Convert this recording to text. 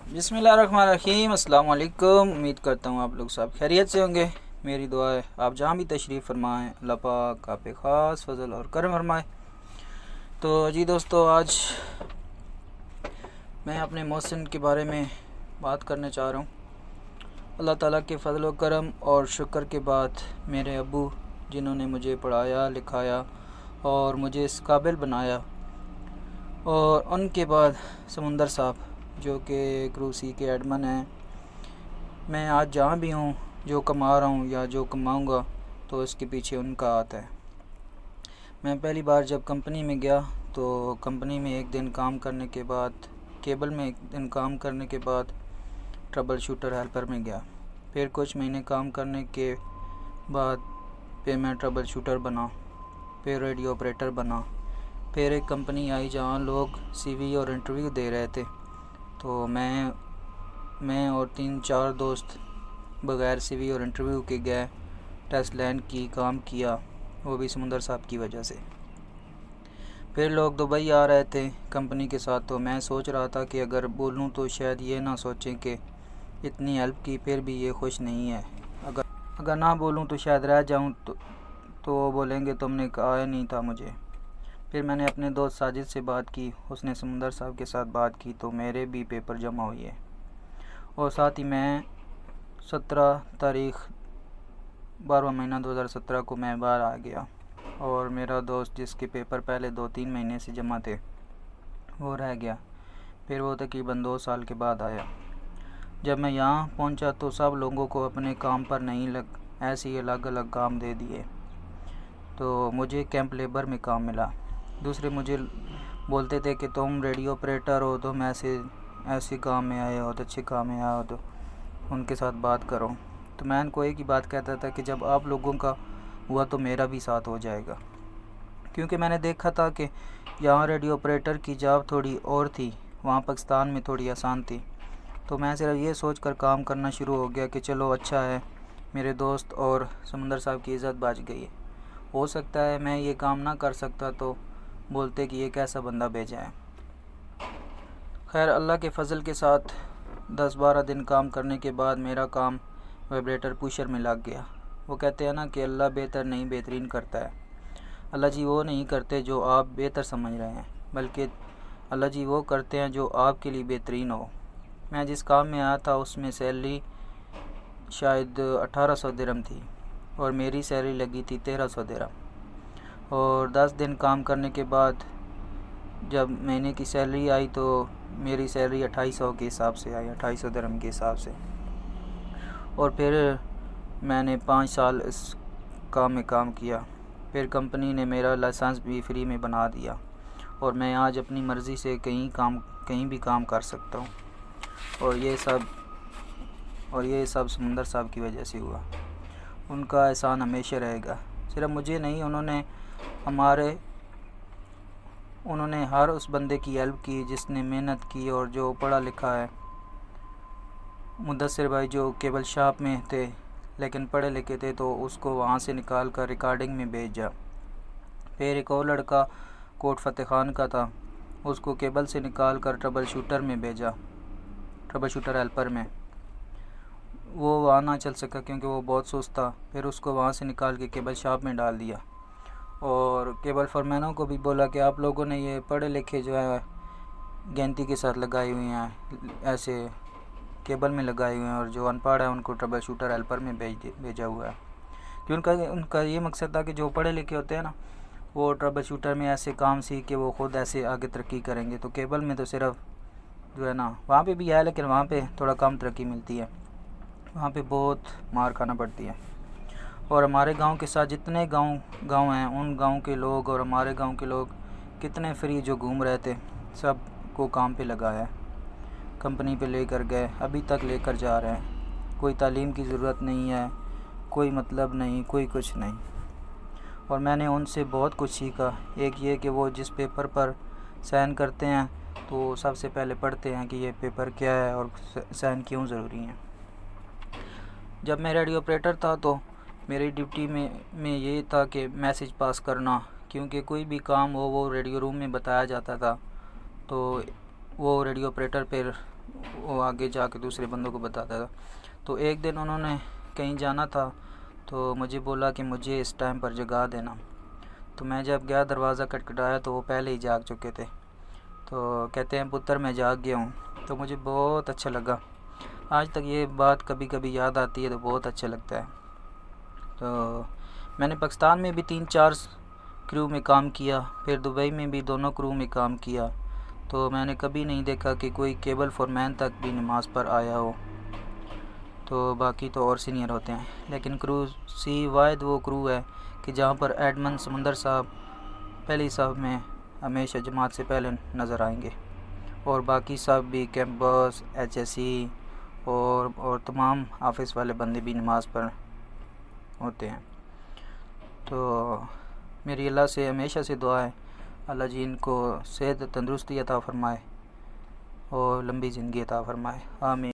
بسم اللہ الرحمن الرحیم۔ السلام علیکم۔ امید کرتا ہوں آپ لوگ سب خیریت سے ہوں گے۔ میری دعا ہے آپ جہاں بھی تشریف فرمائیں اللہ پاک آپ پہ خاص فضل اور کرم فرمائے۔ تو جی دوستو، آج میں اپنے محسن کے بارے میں بات کرنا چاہ رہا ہوں۔ اللہ تعالیٰ کے فضل و کرم اور شکر کے بعد میرے ابو جنہوں نے مجھے پڑھایا لکھایا اور مجھے اس قابل بنایا، اور ان کے بعد سمندر صاحب جو کہ ایک روسی کے ایڈمن ہیں۔ میں آج جہاں بھی ہوں، جو کما رہا ہوں یا جو کماؤں گا تو اس کے پیچھے ان کا ہاتھ ہے۔ میں پہلی بار جب کمپنی میں گیا تو کمپنی میں ایک دن کام کرنے کے بعد، کیبل میں ایک دن کام کرنے کے بعد ٹربل شوٹر ہیلپر میں گیا۔ پھر کچھ مہینے کام کرنے کے بعد پھر میں ٹربل شوٹر بنا، پھر ریڈیو آپریٹر بنا۔ پھر ایک کمپنی آئی جہاں لوگ سی وی اور انٹرویو دے رہے تھے، تو میں اور 3-4 دوست بغیر سی وی اور انٹرویو کے گئے، ٹیسٹ لینڈ کی، کام کیا، وہ بھی سمندر صاحب کی وجہ سے۔ پھر لوگ دبئی آ رہے تھے کمپنی کے ساتھ، تو میں سوچ رہا تھا کہ اگر بولوں تو شاید یہ نہ سوچیں کہ اتنی ہیلپ کی پھر بھی یہ خوش نہیں ہے، اگر نہ بولوں تو شاید رہ جاؤں تو وہ بولیں گے تم نے کہا نہیں تھا مجھے۔ پھر میں نے اپنے دوست ساجد سے بات کی، اس نے سمندر صاحب کے ساتھ بات کی، تو میرے بھی پیپر جمع ہوئے، اور ساتھ ہی میں 17 تاریخ 12واں مہینہ 2017 کو میں باہر آ گیا، اور میرا دوست جس کے پیپر پہلے 2-3 مہینے سے جمع تھے وہ رہ گیا۔ پھر وہ تقریباً 2 سال کے بعد آیا۔ جب میں یہاں پہنچا تو سب لوگوں کو اپنے کام پر نہیں ایسے ہی الگ الگ کام دے دیے، تو مجھے کیمپ لیبر میں کام ملا۔ دوسرے مجھے بولتے تھے کہ تم ریڈیو آپریٹر ہو، تم ایسے کام میں آئے ہو، اچھے کام میں آئے ہو، تو ان کے ساتھ بات کرو۔ تو میں ان کو ایک ہی بات کہتا تھا کہ جب آپ لوگوں کا ہوا تو میرا بھی ساتھ ہو جائے گا، کیونکہ میں نے دیکھا تھا کہ یہاں ریڈیو آپریٹر کی جاب تھوڑی اور تھی، وہاں پاکستان میں تھوڑی آسان تھی۔ تو میں صرف یہ سوچ کر کام کرنا شروع ہو گیا کہ چلو اچھا ہے، میرے دوست اور سمندر صاحب کی عزت بچ گئی ہے۔ ہو سکتا ہے میں یہ کام نہ کر سکتا تو بولتے کہ یہ کیسا بندہ بھیجا ہے۔ خیر، اللہ کے فضل کے ساتھ 10-12 دن کام کرنے کے بعد میرا کام وائبریٹر پوشر میں لگ گیا۔ وہ کہتے ہیں نا کہ اللہ بہتر نہیں بہترین کرتا ہے۔ اللہ جی وہ نہیں کرتے جو آپ بہتر سمجھ رہے ہیں، بلکہ اللہ جی وہ کرتے ہیں جو آپ کے لیے بہترین ہو۔ میں جس کام میں آیا تھا اس میں سیلری شاید 1800 درہم تھی، اور میری سیلری لگی تھی 1300 درہم، اور 10 دن کام کرنے کے بعد جب مہینے کی سیلری آئی تو میری سیلری 2800 کے حساب سے آئی، 2800 درہم کے حساب سے۔ اور پھر میں نے 5 سال اس کام میں کام کیا۔ پھر کمپنی نے میرا لائسنس بھی فری میں بنا دیا، اور میں آج اپنی مرضی سے کہیں بھی کام کر سکتا ہوں، اور یہ سب سمندر صاحب کی وجہ سے ہوا۔ ان کا احسان ہمیشہ رہے گا، صرف مجھے نہیں، انہوں نے ہر اس بندے کی ہیلپ کی جس نے محنت کی اور جو پڑھا لکھا ہے۔ مدثر بھائی جو کیبل شاپ میں تھے لیکن پڑھے لکھے تھے، تو اس کو وہاں سے نکال کر ریکارڈنگ میں بھیجا۔ پھر ایک اور لڑکا کوٹ فتح خان کا تھا، اس کو کیبل سے نکال کر ٹربل شوٹر میں بھیجا، ٹربل شوٹر ہیلپر میں۔ وہ وہاں نہ چل سکا کیونکہ وہ بہت سست تھا، پھر اس کو وہاں سے نکال کے کیبل شاپ میں ڈال دیا۔ اور کیبل فورمینوں کو بھی بولا کہ آپ لوگوں نے یہ پڑھے لکھے جو ہے گنتی کے ساتھ لگائی ہوئی ہیں، ایسے کیبل میں لگائی ہوئی ہیں، اور جو ان پڑھ ہیں ان کو ٹربل شوٹر ہیلپر میں بھیجا ہوا ہے۔ کہ ان کا یہ مقصد تھا کہ جو پڑھے لکھے ہوتے ہیں نا، وہ ٹربل شوٹر میں ایسے کام سیکھ کے وہ خود ایسے آگے ترقی کریں گے۔ تو کیبل میں تو صرف جو ہے نا، وہاں پہ بھی ہے لیکن وہاں پہ تھوڑا کم ترقی ملتی ہے، وہاں پہ بہت مار کھانا پڑتی ہے۔ اور ہمارے گاؤں کے ساتھ جتنے گاؤں ہیں، ان گاؤں کے لوگ اور ہمارے گاؤں کے لوگ کتنے فری جو گھوم رہے تھے، سب کو کام پہ لگایا ہے، کمپنی پہ لے کر گئے، ابھی تک لے کر جا رہے ہیں۔ کوئی تعلیم کی ضرورت نہیں ہے، کوئی مطلب نہیں، کوئی کچھ نہیں۔ اور میں نے ان سے بہت کچھ سیکھا۔ ایک یہ کہ وہ جس پیپر پر سائن کرتے ہیں تو سب سے پہلے پڑھتے ہیں کہ یہ پیپر کیا ہے اور سائن کیوں ضروری ہیں۔ جب میں ریڈیو آپریٹر تھا تو میری ڈیوٹی میں یہ تھا کہ میسج پاس کرنا، کیونکہ کوئی بھی کام ہو وہ ریڈیو روم میں بتایا جاتا تھا، تو وہ ریڈیو آپریٹر پھر وہ آگے جا کے دوسرے بندوں کو بتاتا تھا۔ تو ایک دن انہوں نے کہیں جانا تھا تو مجھے بولا کہ مجھے اس ٹائم پر جگا دینا۔ تو میں جب گیا دروازہ کھٹکھٹایا تو وہ پہلے ہی جاگ چکے تھے۔ تو کہتے ہیں پتر میں جاگ گیا ہوں، تو مجھے بہت اچھا لگا۔ آج تک یہ بات کبھی کبھی یاد آتی ہے تو بہت اچھا لگتا ہے۔ تو میں نے پاکستان میں بھی 3-4 کرو میں کام کیا، پھر دبئی میں بھی دونوں کرو میں کام کیا، تو میں نے کبھی نہیں دیکھا کہ کوئی کیبل فورمین تک بھی نماز پر آیا ہو، تو باقی تو اور سینئر ہوتے ہیں۔ لیکن کرو سی واحد وہ کرو ہے کہ جہاں پر ایڈمن سمندر صاحب پہلی صاحب میں ہمیشہ جماعت سے پہلے نظر آئیں گے، اور باقی صاحب بھی کیمپس، ایچ ایس سی اور تمام آفس والے بندے بھی نماز پر ہوتے ہیں۔ تو میری اللہ سے ہمیشہ سے دعا ہے اللہ جی ان کو صحت تندرستی عطا فرمائے اور لمبی زندگی عطا فرمائے، آمین۔